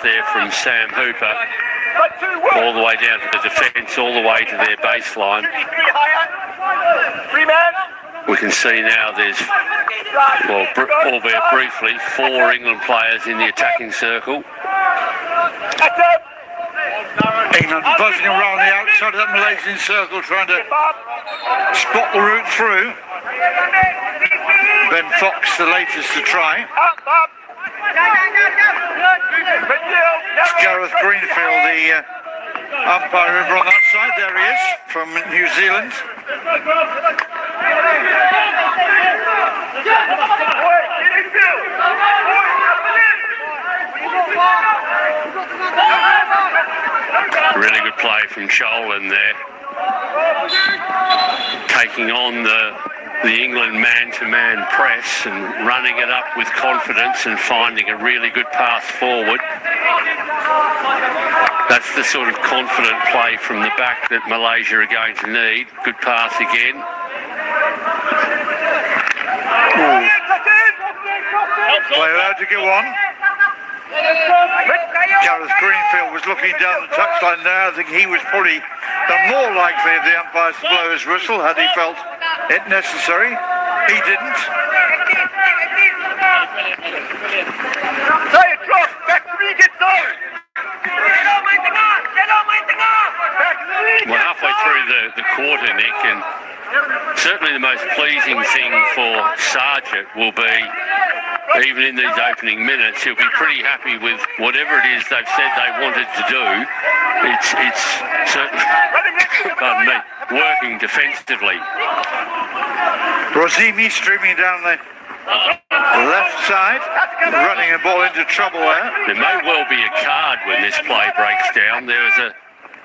there from Sam Hooper, all the way down to the defence, all the way to their baseline. We can see now there's, well, albeit briefly, 4 England players in the attacking circle. England buzzing around the outside of that Malaysian circle, trying to spot the route through. Ben Fox, the latest to try. It's Gareth Greenfield, the umpire over on that side. There he is, from New Zealand. Really good play from Cholan there, taking on the England man-to-man press and running it up with confidence and finding a really good pass forward. That's the sort of confident play from the back that Malaysia are going to need. Good pass again. Play allowed to go on. Gareth Greenfield was looking down the touchline there. I think he was probably the more likely of the umpires to blow his whistle had he felt it necessary. He didn't. We're halfway through the quarter, Nick, and certainly the most pleasing thing for Sargent will be, even in these opening minutes, he'll be pretty happy with whatever it is they've said they wanted to do. It's certainly, pardon me, working defensively. Rosimi streaming down the left side, running the ball into trouble there. There may well be a card when this play breaks down. There was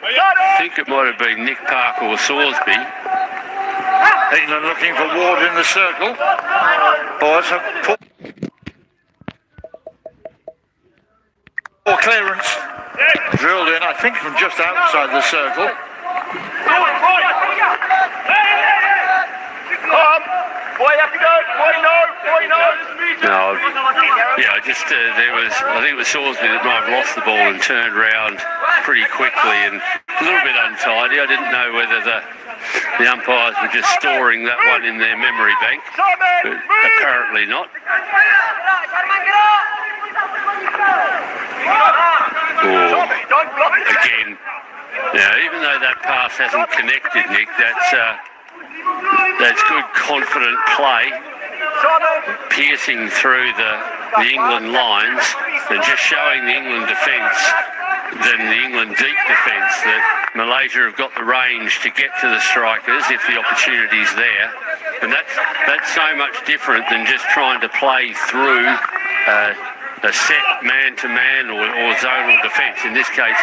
I think it might have been Nick Parker or Sorsby. England looking for Ward in the circle. Oh, it's a poor clearance. Drilled in, I think, from just outside the circle. No, yeah, just there was, I think it was Sorsby that might have lost the ball and turned around pretty quickly and a little bit untidy. I didn't know whether the umpires were just storing that one in their memory bank, but apparently not. Again, now, even though that pass hasn't connected, Nick, that's good, confident play, piercing through the England lines and just showing the England defence, then the England deep defence, that Malaysia have got the range to get to the strikers if the opportunity's there. And that's so much different than just trying to play through a set man-to-man or zonal defence. In this case,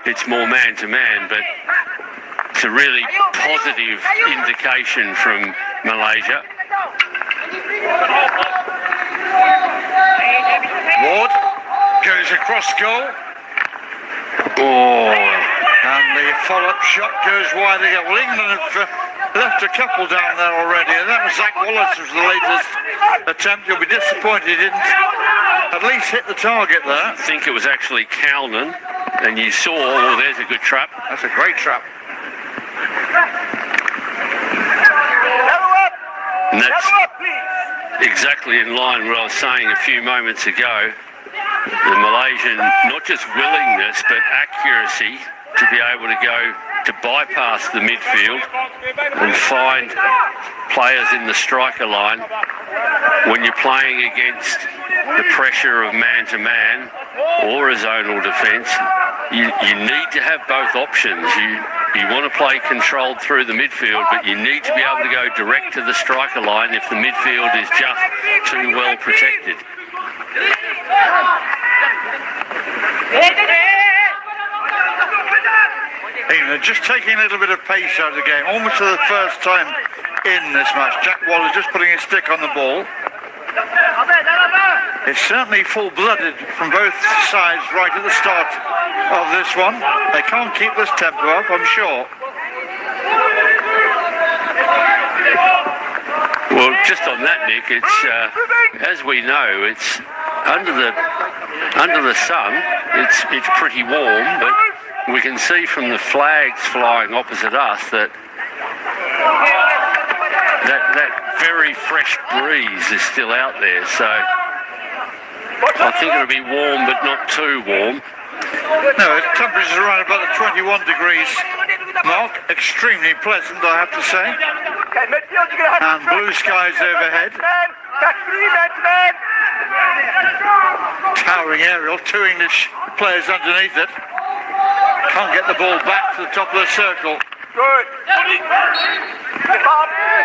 it's more man-to-man, but it's a really positive indication from Malaysia. Ward goes across goal. Oh. And the follow-up shot goes wide again. Well, England have left a couple down there already, and that was Zach Wallace was the latest attempt. You'll be disappointed he didn't at least hit the target there. I think it was actually Calnan, and you saw, oh, there's a good trap. That's a great trap. And that's exactly in line with what I was saying a few moments ago. The Malaysian, not just willingness, but accuracy to be able to go to bypass the midfield and find players in the striker line when you're playing against the pressure of man-to-man or a zonal defence. You need to have both options. You want to play controlled through the midfield, but you need to be able to go direct to the striker line if the midfield is just too well protected. England just taking a little bit of pace out of the game, almost for the first time in this match. Jack Wallace just putting his stick on the ball. It's certainly full-blooded from both sides right at the start of this one. They can't keep this tempo up, I'm sure. Well, just on that, Nick, it's as we know, it's under the under the sun, it's pretty warm, but we can see from the flags flying opposite us that very fresh breeze is still out there. So I think it'll be warm, but not too warm. No, the temperature's around about the 21 degrees mark. Extremely pleasant, I have to say. And blue skies overhead. Towering aerial, two English players underneath it. Can't get the ball back to the top of the circle.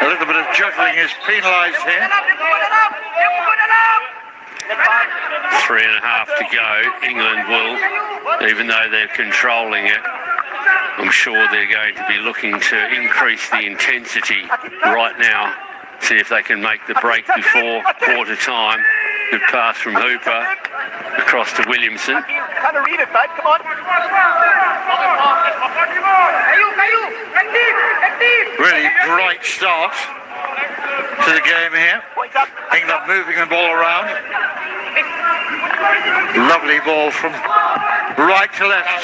A little bit of juggling is penalised here. 3.5 to go. England will, even though they're controlling it, I'm sure they're going to be looking to increase the intensity right now. See if they can make the break before quarter time. Good pass from Hooper across to Williamson. Kind of read it, bud. Come on. Really bright start to the game here. England moving the ball around. Lovely ball from right to left.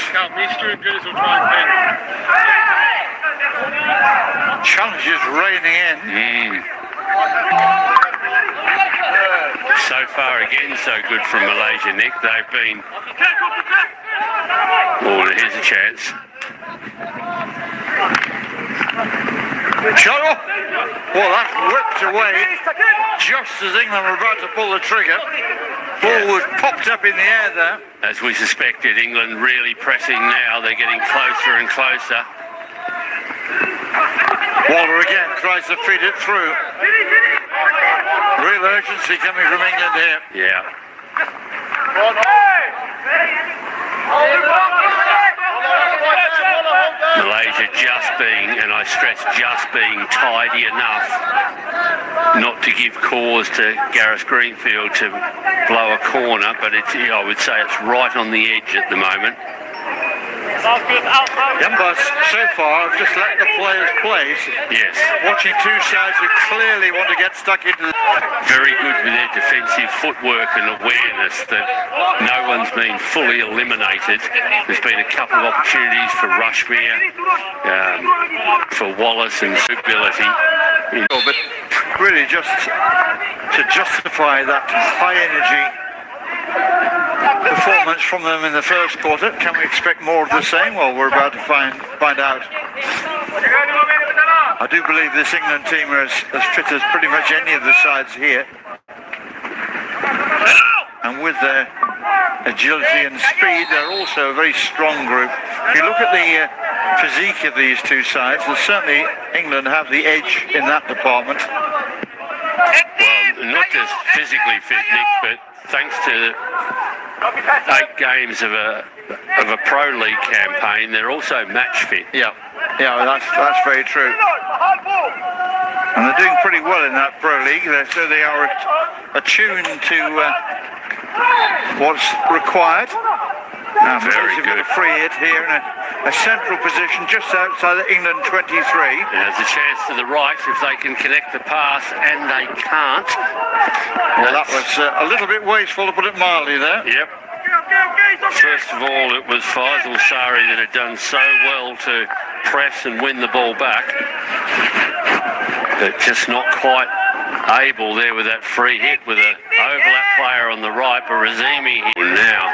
Challenges raining in. So far again, so good from Malaysia, Nick. They've been... Oh, here's a chance. Shuttle. Well, that whipped away just as England were about to pull the trigger. Ball was popped up in the air there. As we suspected, England really pressing now. They're getting closer and closer. Waller again tries to feed it through. Real urgency coming from England here. Yeah. Malaysia just being, and I stress just being, tidy enough not to give cause to Gareth Greenfield to blow a corner, but it's, I would say it's right on the edge at the moment. The umpires so far have just let the players play. Yes. Watching two sides who clearly want to get stuck into the... Very good with their defensive footwork and awareness that no one's been fully eliminated. There's been a couple of opportunities for Rushmere, for Wallace and ability. But really just to justify that high energy performance from them in the first quarter, can we expect more of the same? Well, we're about to find out. I do believe this England team are as fit as pretty much any of the sides here. And with their agility and speed, they're also a very strong group. If you look at the physique of these two sides, and certainly England have the edge in that department. Well, not just physically fit, Nick, but thanks to 8 games of a Pro League campaign, they're also match fit. Yeah, that's very true. And they're doing pretty well in that Pro League, so they are attuned to what's required. Now, very good. A free hit here in a central position just outside of England 23. There's a chance to the right if they can connect the pass, and they can't. Well, that was a little bit wasteful, to put it mildly there. Yep. First of all, it was Faisal Sari that had done so well to press and win the ball back, but just not quite able there with that free hit with an overlap player on the right, but Razimi here now.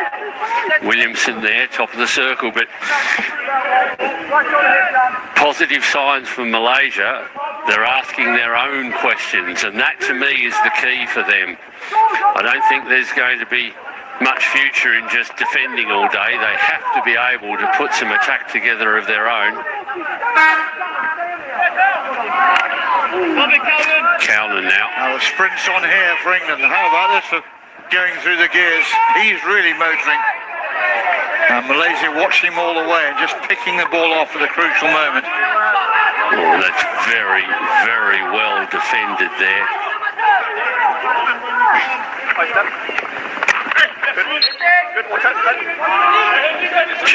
Williamson there, top of the circle, but positive signs from Malaysia. They're asking their own questions, and that to me is the key for them. I don't think there's going to be much future in just defending all day. They have to be able to put some attack together of their own. Cowden now. Now the sprints on here for England. How about this for going through the gears? He's really motoring. And Malaysia watched him all the way and just picking the ball off at a crucial moment. Oh, that's very, very well defended there.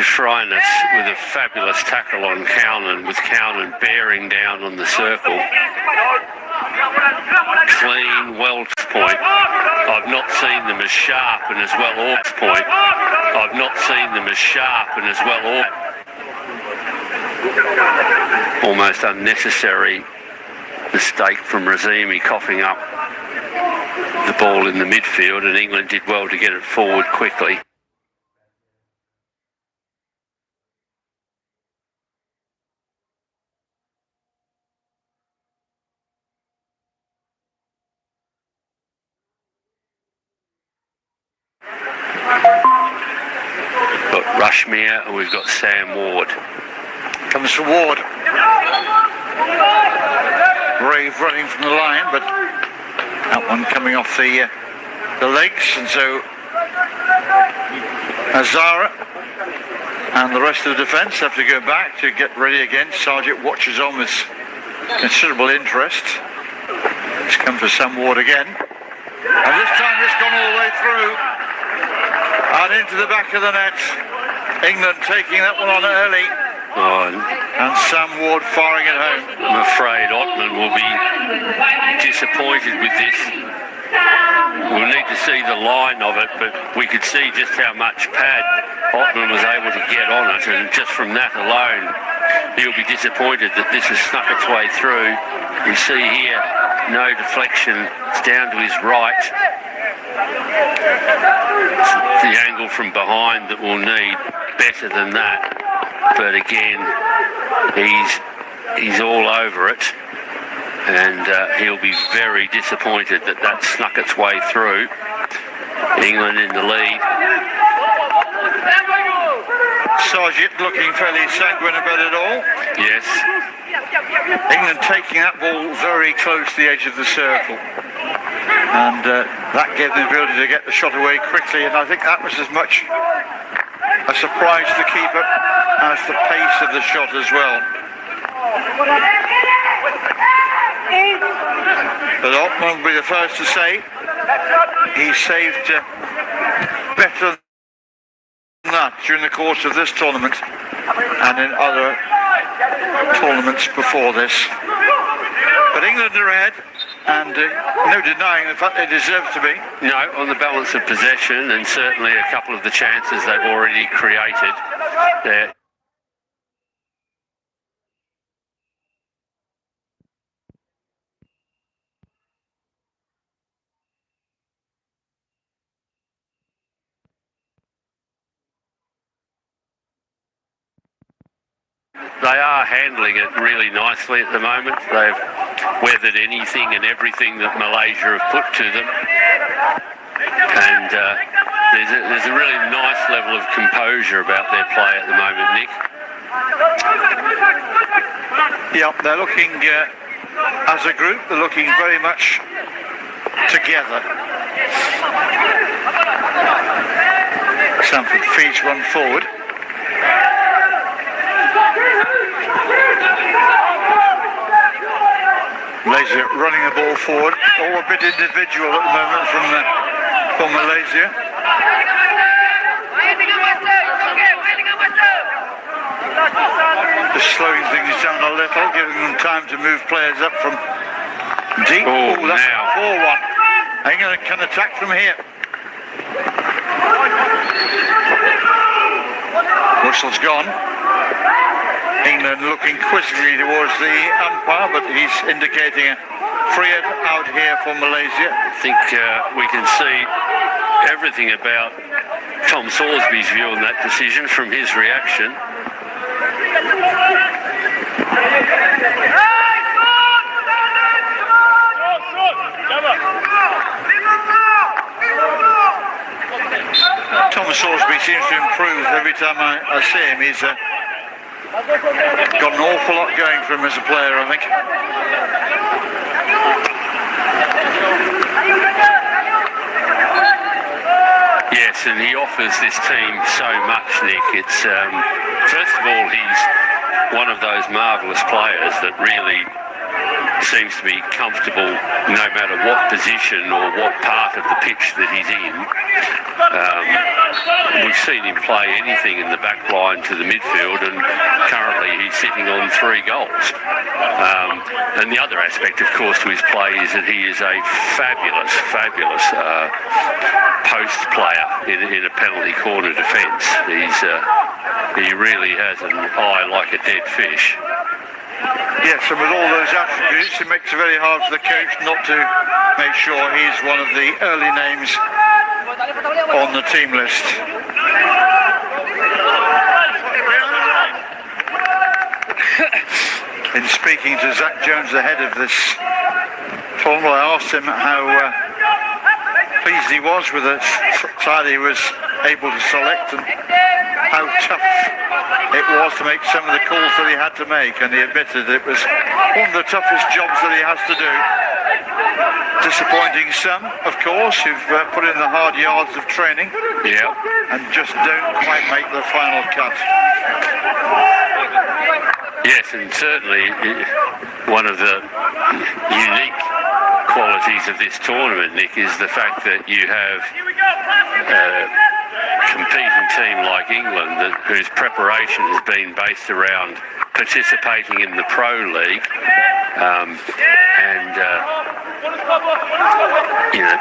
Shrinus with a fabulous tackle on Cowden, with Cowden bearing down on the circle. clean, well point. I've not seen them as sharp and as well off point. I've not seen them as sharp and as well off. Almost unnecessary mistake from Razimi coughing up the ball in the midfield, and England did well to get it forward quickly. Got Rushmere and we've got Sam Ward. Comes for Ward. Brave running from the line, but that one coming off the legs, and so Azara and the rest of the defence have to go back to get ready again. Sargent watches on with considerable interest. It's come for Sam Ward again, and this time it's gone all the way through and into the back of the net. England taking that one on early. Oh, and Sam Ward firing it home. I'm afraid Ottman will be disappointed with this. We'll need to see the line of it, but we could see just how much pad Ottman was able to get on it, and just from that alone, he'll be disappointed that this has snuck its way through. You see here, no deflection. It's down to his right. It's the angle from behind that we'll need, better than that. But again, he's all over it, and he'll be very disappointed that that snuck its way through. England in the lead. Sargent looking fairly sanguine about it all. Yes. England taking that ball very close to the edge of the circle, and that gave them the ability to get the shot away quickly, and I think that was as much a surprise to the keeper as the pace of the shot as well. But Ottman will be the first to say he saved better than that during the course of this tournament and in other tournaments before this. But England are ahead, and no denying the fact they deserve to be. No, on the balance of possession, and certainly a couple of the chances they've already created there. They are handling it really nicely at the moment. They've weathered anything and everything that Malaysia have put to them. And there's a really nice level of composure about their play at the moment, Nick. Yeah, they're looking, as a group, they're looking very much together. Sanford FiH run forward. Malaysia running the ball forward, all a bit individual at the moment from Malaysia. Just slowing things down a little, giving them time to move players up from deep. Oh, that's now 4-1. England can attack from here. Whistle's gone. England looking quizzically towards the umpire, but he's indicating a free out here for Malaysia. I think we can see everything about Tom Sorsby's view on that decision from his reaction. Thomas Sorsby seems to improve every time I see him. He's got an awful lot going for him as a player, I think. Yes, and he offers this team so much, Nick. It's first of all, he's one of those marvellous players that really seems to be comfortable no matter what position or what part of the pitch that he's in. we've seen him play anything in the back line to the midfield, and currently he's sitting on 3 goals. And the other aspect, of course, to his play is that he is a fabulous post player in a penalty corner defence. He really has an eye like a dead fish. Yes, and with all those attributes, it makes it very hard for the coach not to make sure he's one of the early names on the team list. In speaking to Zach Jones ahead of this tournament, I asked him how pleased he was with the side he was able to select and how tough it was to make some of the calls that he had to make, and he admitted it was one of the toughest jobs that he has to do. Disappointing some, of course, who've put in the hard yards of training, and just don't quite make the final cut. Yes, and certainly one of the unique qualities of this tournament, Nick, is the fact that you have competing team like England whose preparation has been based around participating in the Pro League and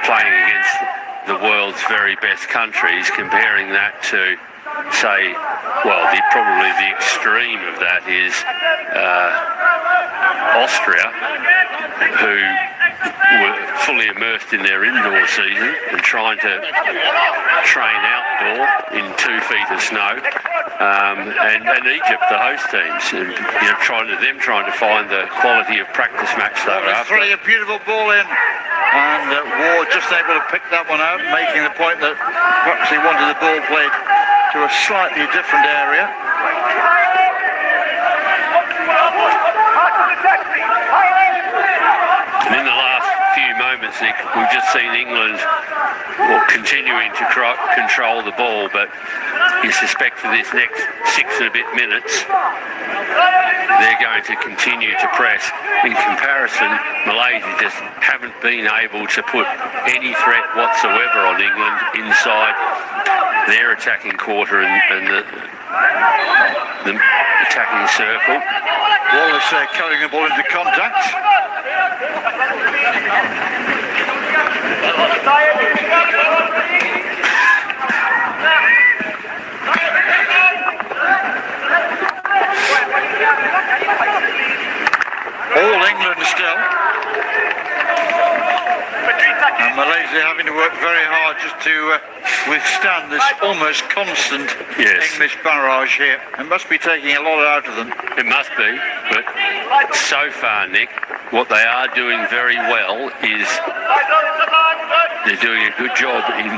playing against the world's very best countries, comparing that to, say, probably the extreme of that is Austria, who were fully immersed in their indoor season and trying to train outdoor in 2 feet of snow, and Egypt, the host teams, and trying to find the quality of practice match they were after. Throwing a beautiful ball in, and Ward just able to pick that one out, making the point that perhaps he wanted the ball played to a slightly different area. And in the last few moments, Nick, we've just seen England continuing to control the ball, but you suspect for this next 6 and a bit minutes, they're going to continue to press. In comparison, Malaysia just haven't been able to put any threat whatsoever on England inside their attacking quarter and the attacking circle. Wallace carrying the ball into contact. All England still. And Malaysia having to work very hard just to withstand this almost constant English barrage here. It must be taking a lot out of them. It must be, but so far, Nick, what they are doing very well is they're doing a good job in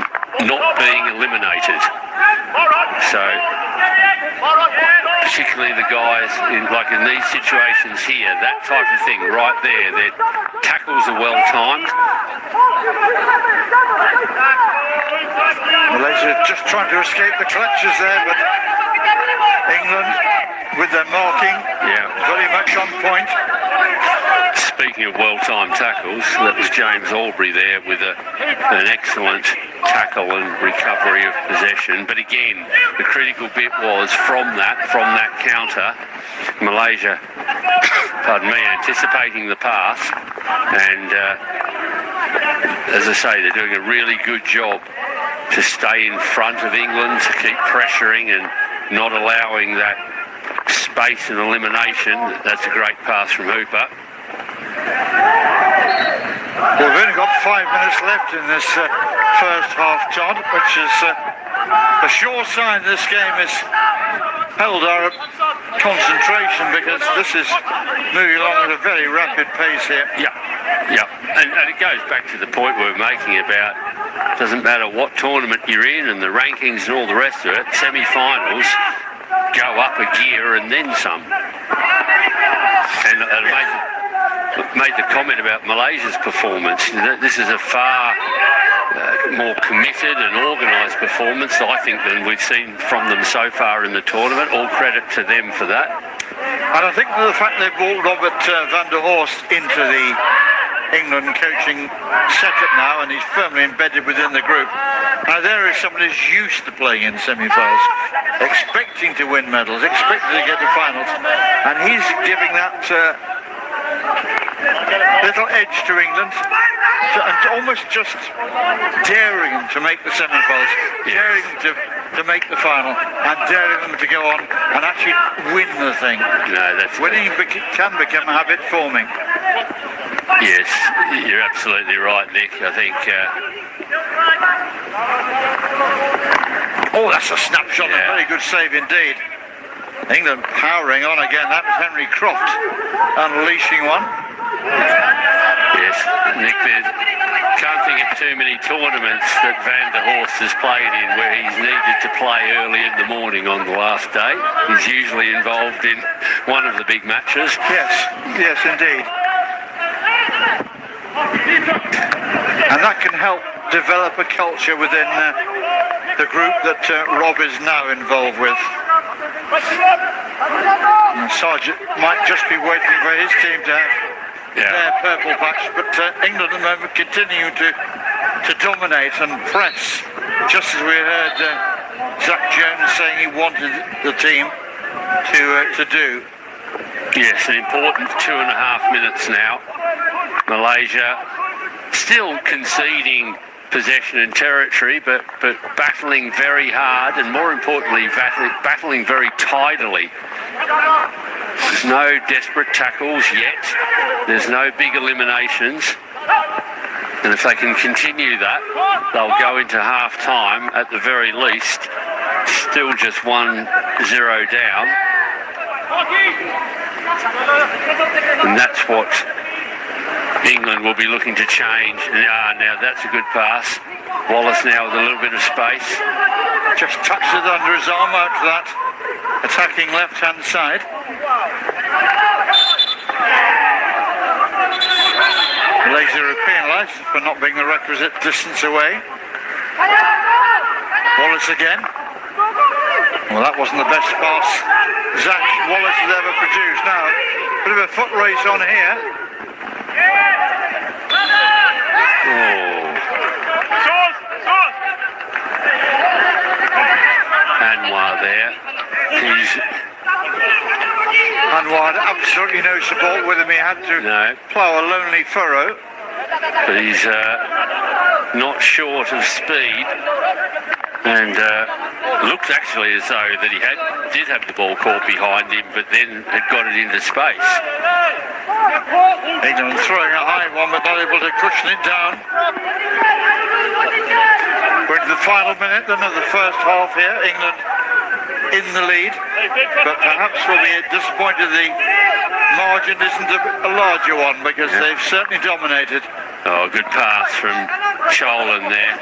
not being eliminated. So, particularly the guys in these situations here, that type of thing right there, their tackles are well timed. Malaysia just trying to escape the clutches there, but England with their marking very much on point. Speaking of well-timed tackles, that was James Albury there with an excellent tackle and recovery of possession. But again, the critical bit was from that counter, Malaysia, anticipating the pass, and as I say, they're doing a really good job to stay in front of England, to keep pressuring and not allowing that space and elimination. That's a great pass from Hooper. Well, we've only got 5 minutes left in this first half, Todd, which is a sure sign this game is held our concentration, because this is moving along at a very rapid pace here. And it goes back to the point we were making about doesn't matter what tournament you're in and the rankings and all the rest of it, semi-finals go up a gear and then some. And made the comment about Malaysia's performance. This is a far more committed and organised performance, I think, than we've seen from them so far in the tournament. All credit to them for that. And I think the fact they brought Robert van der Horst into the England coaching setup now, and he's firmly embedded within the group. Now there is someone who's used to playing in semi-finals, expecting to win medals, expecting to get to finals, and he's giving that little edge to England, and almost just daring them to make the semi-finals, daring them to make the final, and daring them to go on and actually win the thing. No, that's winning can become habit forming. Yes, you're absolutely right, Nick. I think. Oh, that's a snapshot. A very good save indeed. England powering on again. That was Henry Croft unleashing one. Yes, Nick, can't think of too many tournaments that Van der Horst has played in where he's needed to play early in the morning on the last day. He's usually involved in one of the big matches. Yes, indeed. And that can help develop a culture within the group that Rob is now involved with. And Sargent might just be waiting for his team to have their purple patch, but England at the moment continue to dominate and press, just as we heard Zach Jones saying he wanted the team to do. Yes, an important 2.5 minutes now. Malaysia still conceding possession and territory, but battling very hard, and more importantly, battling very tidily. There's no desperate tackles yet. There's no big eliminations. And if they can continue that, they'll go into half-time at the very least, still just 1-0 down. And that's what England will be looking to change. Now that's a good pass. Wallace now with a little bit of space. Just touched it under his arm out to that attacking left-hand side. Malaysia are penalised for not being the requisite distance away. Wallace again. Well, that wasn't the best pass Zach Wallace has ever produced. Now, bit of a foot race on here. Anwar there. Anwar had absolutely no support with him. He had to plough a lonely furrow. But he's not short of speed, and looked actually as though that he did have the ball caught behind him, but then had got it into space. England throwing a high one, but not able to cushion it down. We're into the final minute then of the first half here. England in the lead, but perhaps we'll be disappointed the margin isn't a larger one, because they've certainly dominated. Oh, good pass from Cholan there.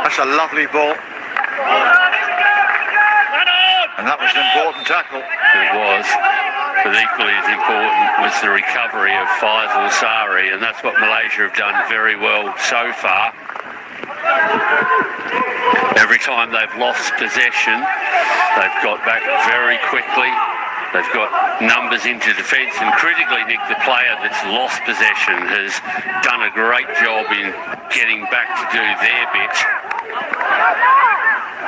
That's a lovely ball. And that was an important tackle. It was. But equally as important was the recovery of Faisal Sari, and that's what Malaysia have done very well so far. Every time they've lost possession, they've got back very quickly. They've got numbers into defence, and critically, Nick, the player that's lost possession has done a great job in getting back to do their bit.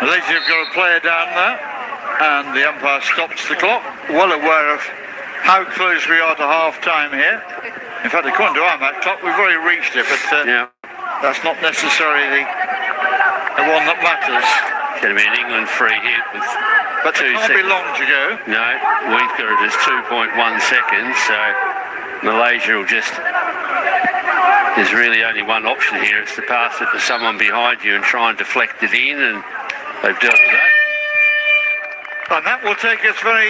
Malaysia have got a player down there, and the umpire stops the clock, well aware of how close we are to half-time here. In fact, according to our match clock, we've already reached it, but that's not necessarily the one that matters. It's going to be an England free hit with but 2 seconds. But it can't be long to go. No, we've got it as 2.1 seconds, so Malaysia will just... There's really only one option here. It's to pass it to someone behind you and try and deflect it in, and they've dealt with that. And that will take us very